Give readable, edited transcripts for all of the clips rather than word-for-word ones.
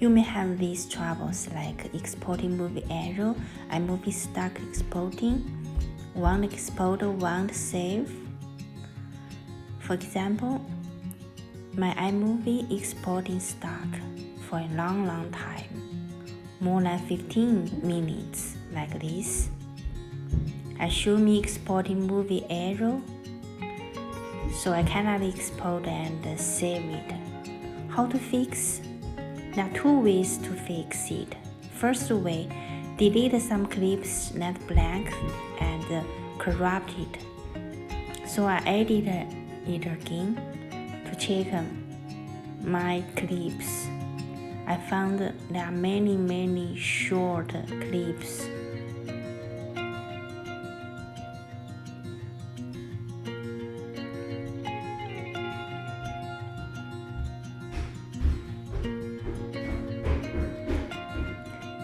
You may have these troubles like exporting movie error, iMovie stuck exporting, won't export, won't save. For example, my iMovie exporting stuck for a long time, more than 15 minutes like this. I show me exporting movie error, so I cannot export and save it. How to fix? There are two ways to fix it. First way, delete some clips left blank and corrupt it. So I edited it again to check my clips. I found there are many short clips.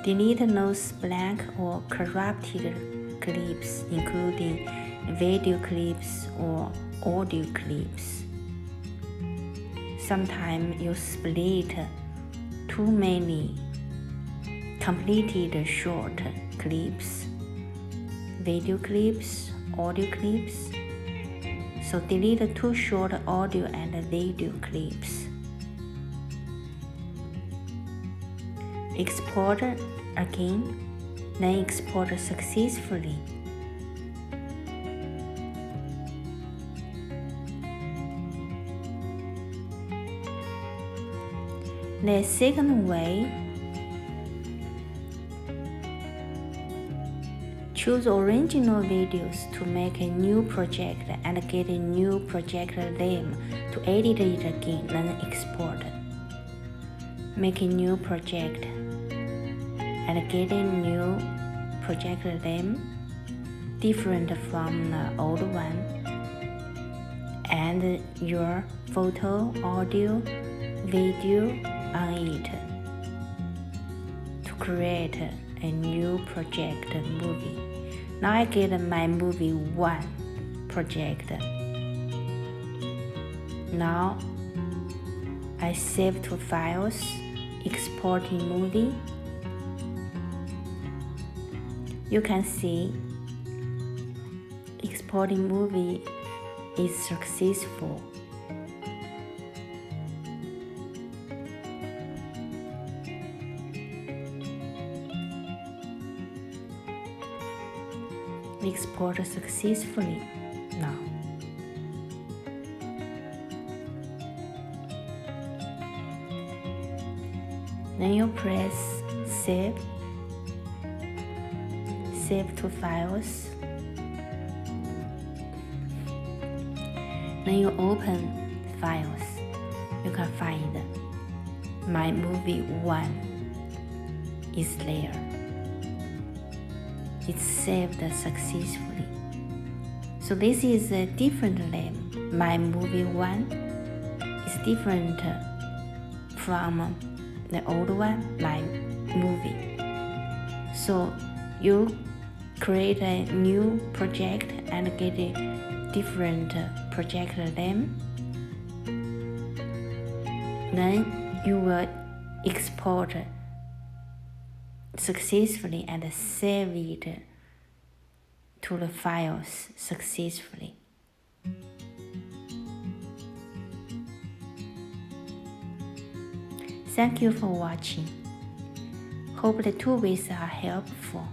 Delete those blank or corrupted clips, including video clips or audio clips. Sometimes you split too many completed short clips, video clips, audio clips. So delete two short audio and video clips. Export again, then export successfully. The second way, choose original videos to make a new project and get a new project name to edit it again, then export. Make a new project and get a new project name different from the old one, and your photo, audio, video on it to create a new project movie. Now I get my movie 1 project. Now I save to files, exporting movie. You can see exporting movie is successful. Export successfully now. Then you press save to files. Then you open files. You can find my movie 1 is there. It's saved successfully. So this is a different name. My movie 1 is different from the old one, my movie. So you create a new project and get a different project name. Then you will export successfully and save it to the files successfully. Thank you for watching. Hope the two ways are helpful.